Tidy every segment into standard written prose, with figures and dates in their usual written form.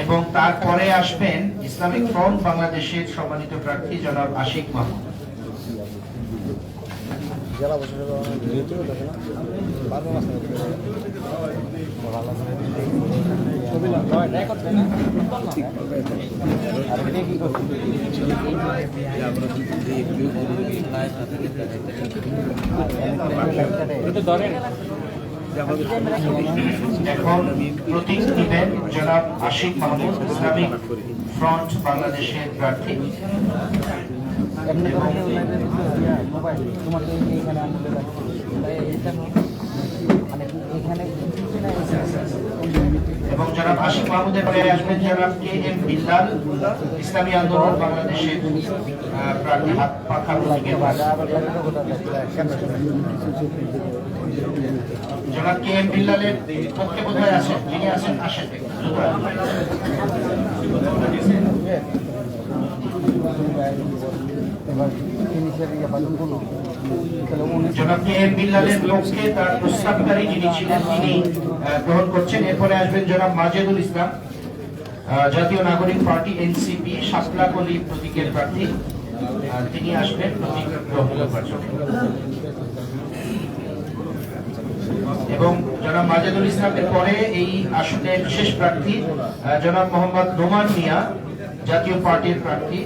এবং তারপরে আসবেন ইসলামিক ফ্রন্ট বাংলাদেশের সম্মানিত প্রার্থী জনাব আশিক মাহমুদ। এখন প্রতীক দিবেন জনাব আশিক মাহমুদ, ইসলামিক ফ্রন্ট বাংলাদেশের প্রার্থী। এবং জনাব আশিক মাহমুদের পরে আসবেন জনাব কে এম বিল্লাল, ইসলামী আন্দোলন বাংলাদেশের প্রার্থী, হাত পাখা প্রতীকের। জনাব কে এম বিল্লালের পক্ষে বোধহয় আছেন, যিনি আছেন আসেন। জনাব কে এম বিল্লালের পক্ষে তার প্রস্তাবকারী যিনি ছিলেন তিনি গ্রহণ করছেন। এরপরে আসবেন জনাব মাজেদুল ইসলাম, জাতীয় নাগরিক পার্টি এনসিপি শাপলাকলি প্রতীকের প্রার্থী, তিনি আসবেন প্রতীক গ্রহণ করবার জন্য। এবং জনাব মাজেদুল ইসলামের পরে এই আসনের বিশেষ প্রার্থী জনাব মোহাম্মদ নোমান মিয়া, জাতীয় পার্টির প্রার্থী।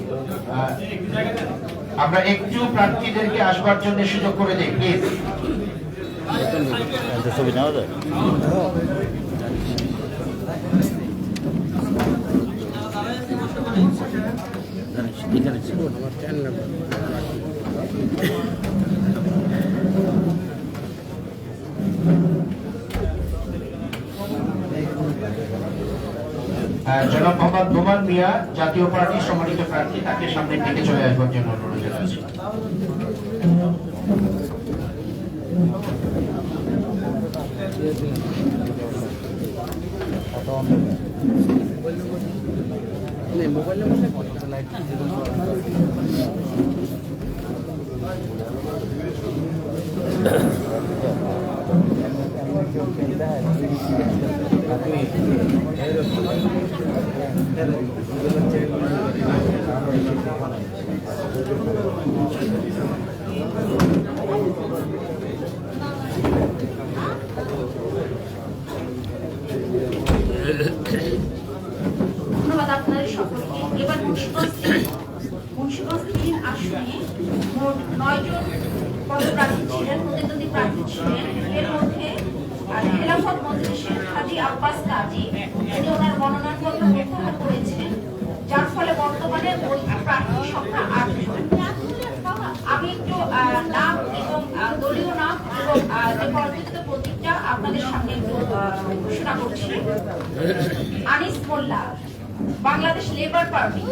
আমরা একটু প্রার্থীদেরকে আসবার জন্য সুযোগ করে দেই প্লিজ। জনাব মোহাম্মদ নোমান মিয়া, জাতীয় পার্টির সম্মানিত প্রার্থী, তাকে সামনে থেকে চলে আসবার জন্য অনুরোধ জানাচ্ছি। ধন্যবাদ আপনাদের সকলকে। এবার মুন্সিগঞ্জ 3 আসনে মোট 9 জন পদপ্রার্থী ছিলেন, প্রতিদ্বন্দ্বী প্রার্থী ছিলেন। এর মধ্যে খেলাফত মজলিসের হাজী আব্বাস কাজী, তিনি ওনার মনোনয়নপত্র প্রত্যাহার করেছেন, যার ফলে বর্তমানে ওই প্রার্থী সংখ্যা 8 জন। আমি একটু নাম এবং দলীয় নাম এবং যে পরাজিত প্রতীকটা আপনাদের সামনে একটু ঘোষণা করছি। আনিস মোল্লা, বাংলাদেশ লেবার পার্টি,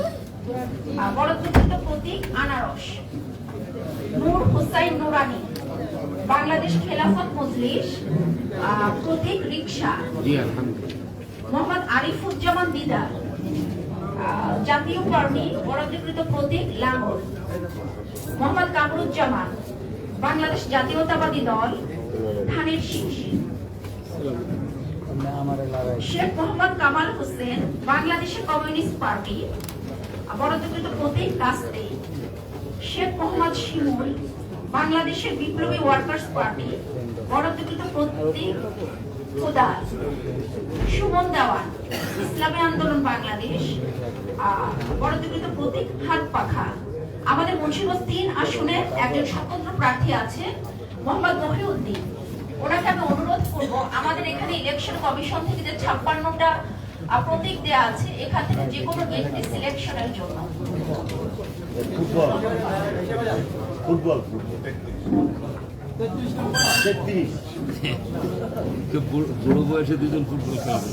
পরাজিত প্রতীক আনারস। নূর হুসাইন নুরানি, বাংলাদেশ খেলাফত মজলিস, প্রতীক রিকশা। মোহাম্মদ আরিফুজ্জামান দিদার, জাতীয় পার্টি, পরাজিত প্রতীক লাঙ্গল। মোহাম্মদ কামরুজ্জামান, বাংলাদেশ জাতীয়তাবাদী দল, ধানের শীষ। শেখ মোহাম্মদ কামাল হোসেন, বাংলাদেশের কমিউনিস্ট পার্টি, পরাজিত প্রতীক কাস্তে। শেখ মোহাম্মদ শিমুল, বাংলাদেশের বিপ্লবী ওয়ার্কার্স পার্টি, পরাজিত প্রতীক খোদা। সুমন দেওয়ান, ইসলামী আন্দোলন বাংলাদেশ, পরাজিত প্রতীক হাত পাখা। আমাদের মুন্সিগঞ্জ 3 আসনে একজন স্বতন্ত্র প্রার্থী আছে, মোহাম্মদ মহিউদ্দিন। ওনাকে আমি অনুরোধ করব, আমাদের এখানে ইলেকশন কমিশন থেকে যে 56টা প্রতীক দেয়া আছে, এখান থেকে যে কোনো একটি সিলেকশনের জন্য। ফুটবল বুড়ো বয়সে 2 জন ফুটবল খেলবে।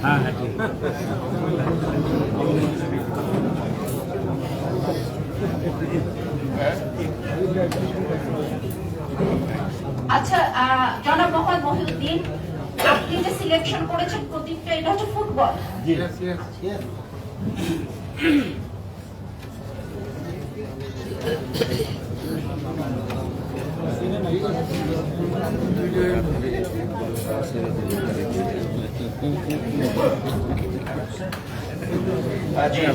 হ্যাঁ হ্যাঁ ঠিক। আচ্ছা, জনাব মোহাম্মদ মহিউদ্দিন, আপনি যে সিলেকশন করেছেন প্রতীকটা, এটা হচ্ছে ফুটবল। জি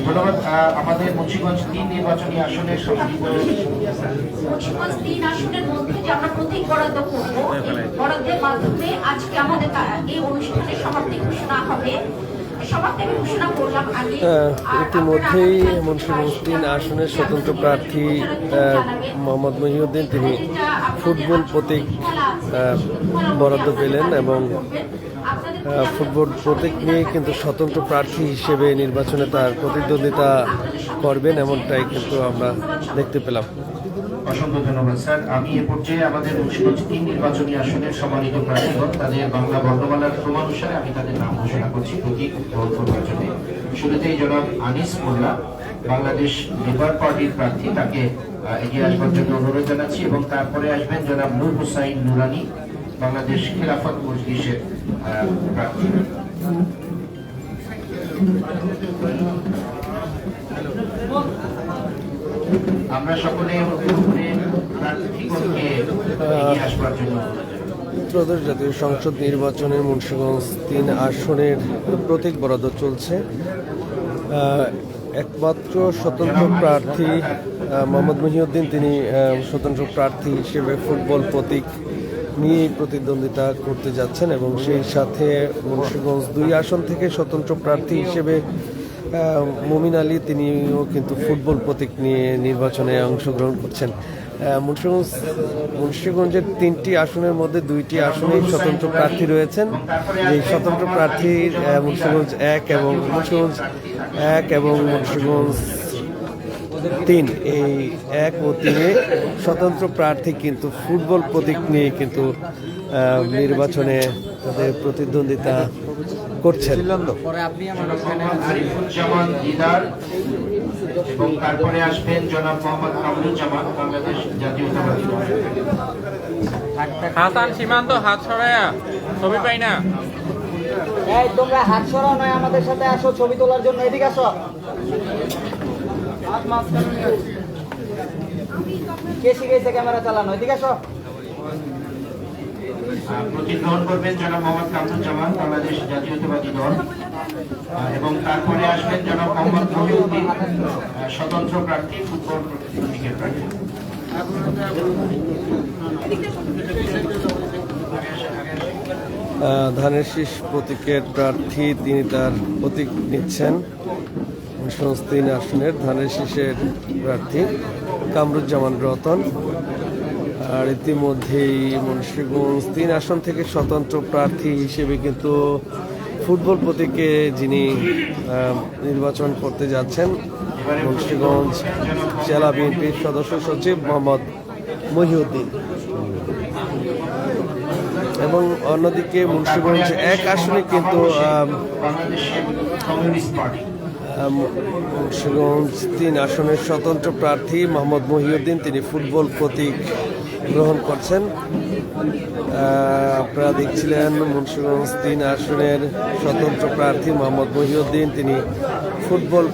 ধন্যবাদ। আমাদের মুন্সিগঞ্জ 3 নির্বাচনী আসনের সম্মানিত মুন্সিগঞ্জ 3 আসনের মধ্যে যে আমরা প্রতীক বরাদ্দ করব, এই বরাদ্দের মাধ্যমে আজকে আমাদের এই অনুষ্ঠানের সমাপ্তি ঘোষণা হবে। সমাপ্তি আমি ঘোষণা করলাম আগে। ইতিমধ্যেই মুন্সিগঞ্জ 3 আসনের স্বতন্ত্র প্রার্থী মোহাম্মদ মহিউদ্দিন তিনি ফুটবল প্রতীক বরাদ্দ পেলেন এবং ফুটবল প্রতীক নিয়ে কিন্তু স্বতন্ত্র প্রার্থী হিসেবে নির্বাচনে তার প্রতিদ্বন্দ্বিতা করবেন এমনটাই কিন্তু আমরা দেখতে পেলাম। অসংখ্য ধন্যবাদ স্যার। আমি এ পর্যায়ে আমাদের মুন্সিগঞ্জ 3 নির্বাচনী আসনের সম্মানিত প্রার্থীগণ তাদের বাংলা বর্ণমালার ক্রমানুসারে আমি তাদের নাম ঘোষণা করছি প্রতীক নির্বাচনে। শুরুতেই জনাব আনিস মোল্লা বাংলাদেশ লেবার পার্টির প্রার্থী, তাকে এগিয়ে আসবার জন্য অনুরোধ জানাচ্ছি এবং তারপরে আসবেন জনাব নূর হুসাইন নুরানি বাংলাদেশ খেলাফত মজলিসের প্রার্থী। আমরা সকলে প্রার্থীগণকে এগিয়ে আসবার জন্য ত্রয়োদশ জাতীয় সংসদ নির্বাচনে মুন্সিগঞ্জ 3 আসনের প্রতীক বরাদ্দ চলছে। একমাত্র স্বতন্ত্র প্রার্থী মোহাম্মদ মহিউদ্দিন তিনি স্বতন্ত্র প্রার্থী হিসেবে ফুটবল প্রতীক নিয়ে প্রতিদ্বন্দ্বিতা করতে যাচ্ছেন এবং সেই সাথে মুন্সিগঞ্জ 2 আসন থেকে স্বতন্ত্র প্রার্থী হিসেবে মুমিন আলী তিনিও কিন্তু ফুটবল প্রতীক নিয়ে নির্বাচনে অংশগ্রহণ করছেন। মুন্সিগঞ্জের 3টি আসনের মধ্যে 2টি আসনেই স্বতন্ত্র প্রার্থী রয়েছেন। এই স্বতন্ত্র প্রার্থীর মুন্সিগঞ্জ 1 এবং মুন্সিগঞ্জ 3 এই 1 ও 3-এ স্বতন্ত্র প্রার্থী কিন্তু ফুটবল প্রতীক নিয়ে কিন্তু নির্বাচনে তাদের প্রতিদ্বন্দ্বিতা করছেন। আরিফুজ্জামান দিদার এবং তারপরে আসবেন জনাব মোহাম্মদ কামরুজ্জামান বাংলাদেশ জাতীয়তাবাদী দল। হাসান সীমান্ত হাত ছড়ায়া ছবি পাই না। এই তোমরা হাত সরাও নয়, আমাদের সাথে আসো ছবি তোলার জন্য, এদিকে আসো। কে শিখেছে ক্যামেরা চালানো, এদিকে আসো। প্রতিগ্রহণ করবেন জনাব মোহাম্মদ কামরুজ্জামান বাংলাদেশ জাতীয়তাবাদী দল এবং তারপরে আসবেন জনাব মোহাম্মদ মহিউদ্দিন স্বতন্ত্র প্রার্থী ফুটবল প্রতীকের প্রার্থী। ধানের শীষ প্রতীকের প্রার্থী তিনি তার প্রতীক নিচ্ছেন। মুন্সিগঞ্জ 3 আসনের ধানের শীষের প্রার্থী কামরুজ্জামান রতন। আর ইতিমধ্যেই মুন্সিগঞ্জ 3 আসন থেকে স্বতন্ত্র প্রার্থী হিসেবে কিন্তু ফুটবল প্রতীকে যিনি নির্বাচন করতে যাচ্ছেন মুন্সিগঞ্জ জেলা বিএনপির সদস্য সচিব মোহাম্মদ মহিউদ্দিন। এবং অন্যদিকে মুন্সিগঞ্জ 1 আসনে কিন্তু মুন্সিগঞ্জ 3 আসনের স্বতন্ত্র প্রার্থী মোহাম্মদ মহিউদ্দিন তিনি ফুটবল প্রতীক গ্রহণ করছেন। আপনারা দেখছিলেন মুন্সিগঞ্জ 3 আসনের স্বতন্ত্র প্রার্থী মোহাম্মদ মহিউদ্দিন তিনি ফুটবল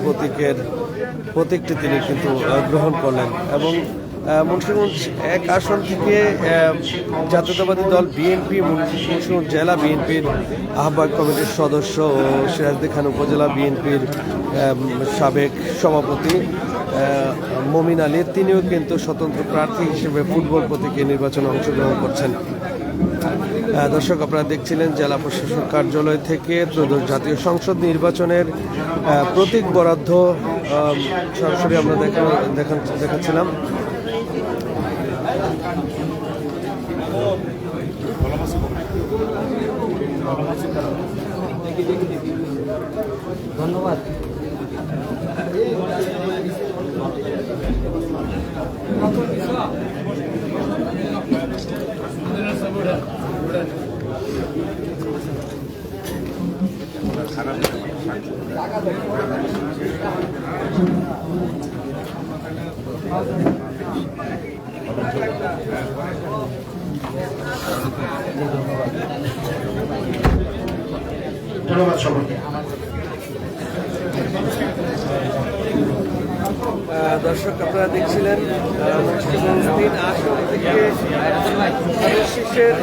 প্রতীকটি তিনি কিন্তু গ্রহণ করলেন এবং মুন্সিগঞ্জ 1 আসন থেকে জাতীয়তাবাদী দল বিএনপি মুন্সিগঞ্জ জেলা বিএনপির আহ্বায়ক কমিটির সদস্য ও সিরাজদি খান উপজেলা বিএনপির সাবেক সভাপতি মুমিন আলী তিনিও কিন্তু স্বতন্ত্র প্রার্থী হিসেবে ফুটবল প্রতীকে নির্বাচনে অংশগ্রহণ করছেন। দর্শক আপনারা দেখছিলেন জেলা প্রশাসক কার্যালয় থেকে ত্রয়োদশ জাতীয় সংসদ নির্বাচনের প্রতীক বরাদ্দ সরাসরি আমরা দেখাচ্ছিলাম। ধন্যবাদ। ধন্যবাদ সকলকে। দর্শক আপনারা দেখছিলেন মুন্সিগঞ্জ 3 আসন থেকে শীর্ষের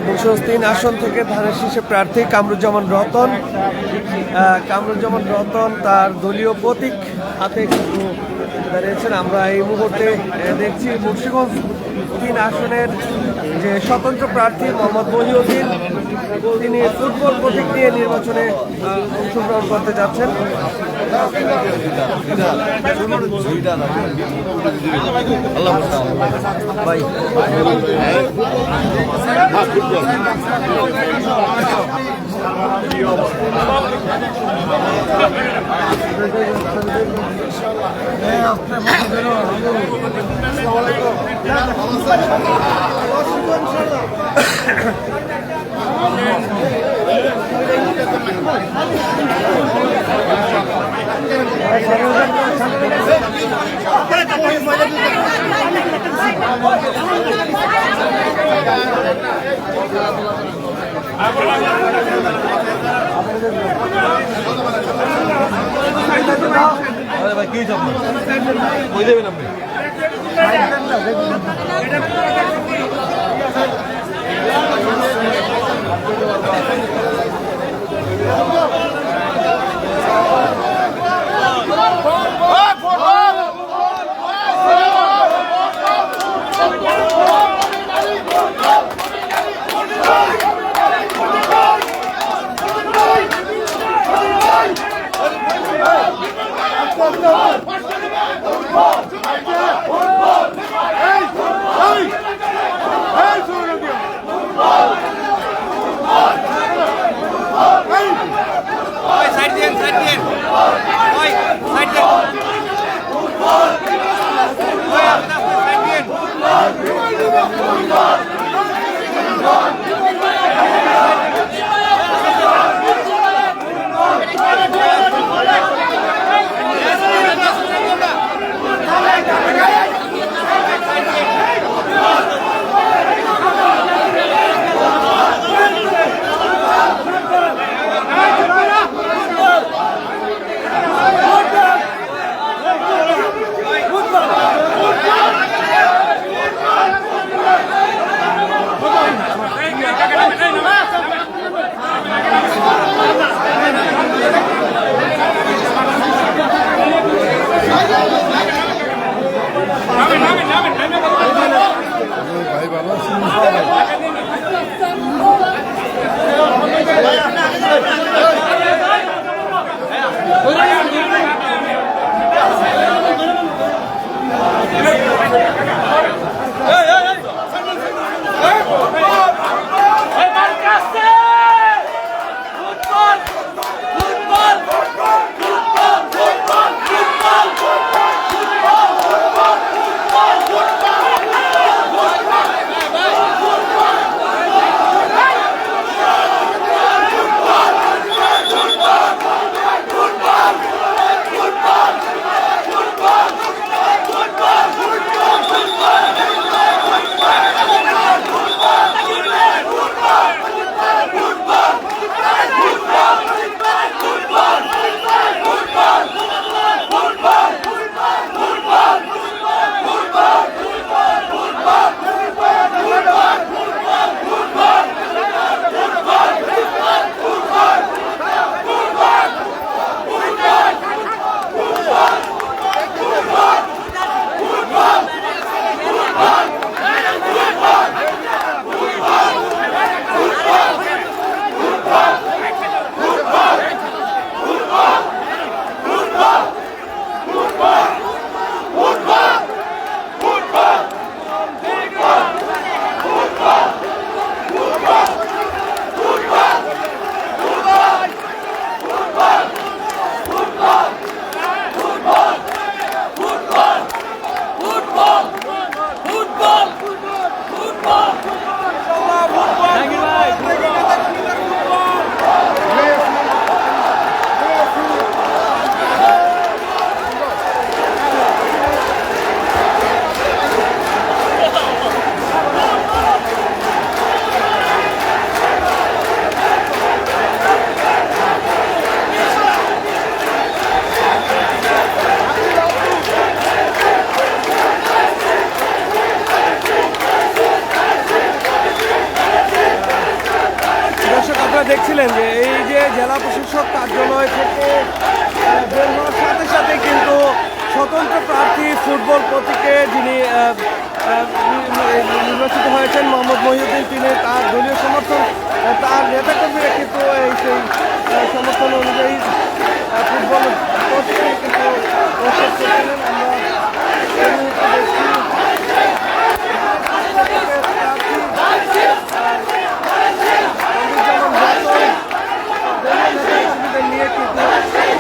মুন্সিগঞ্জ 3 আসন থেকে ধানের শীর্ষে প্রার্থী কামরুজ্জামান রতন তার দলীয় প্রতীক হাতে কিন্তু দাঁড়িয়েছেন। আমরা এই মুহূর্তে দেখছি মুন্সিগঞ্জ 3 আসনের যে স্বতন্ত্র প্রার্থী মোহাম্মদ মহিউদ্দিন, তিনি ফুটবল প্রতীক নিয়ে নির্বাচনে অংশগ্রহণ করতে যাচ্ছেন। ভাই ভাই কি যাব কই দেবেন আপনি? কার্যালয় থেকে বের হওয়ার সাথে সাথে কিন্তু স্বতন্ত্র প্রার্থী ফুটবল প্রতীকে যিনি নির্বাচিত হয়েছেন মোহাম্মদ মহিউদ্দিন, তিনি তার দলীয় সমর্থন তার নেতাকর্মীরা কিন্তু সেই সমর্থন অনুযায়ী ফুটবল প্রতীকে কিন্তু প্রস্তুত করছিলেন। আমরা এই মুহূর্তে দেখছি নিয়ে কিন্তু দেখছি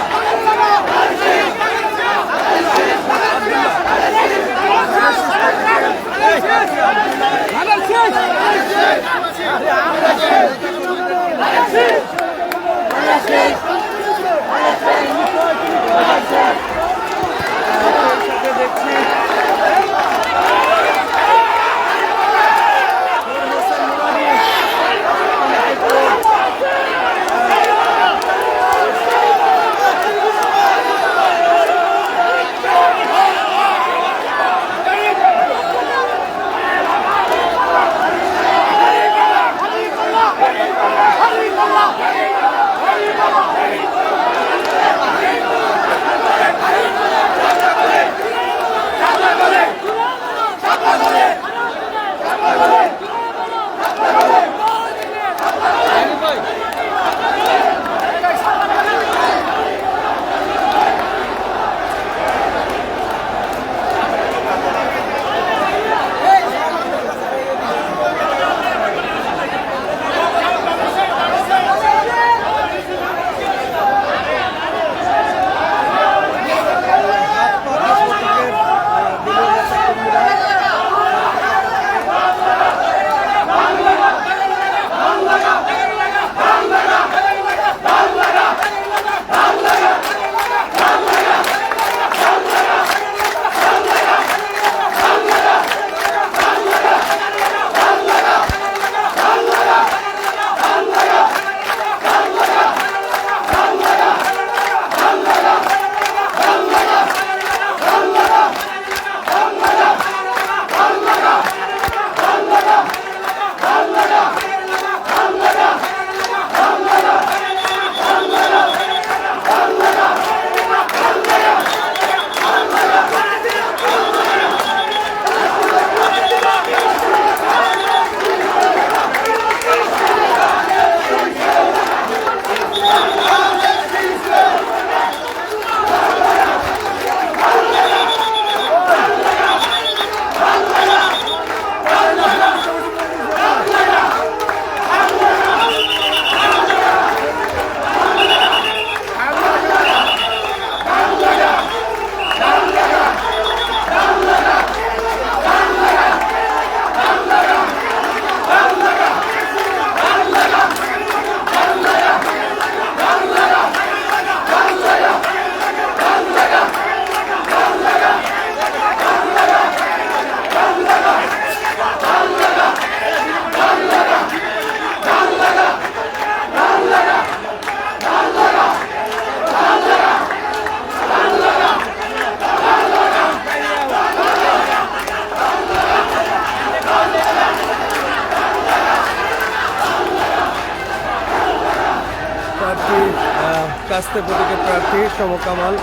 কাস্তে প্রতীকের প্রার্থী সমকামাল,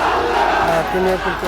তিনি কিন্তু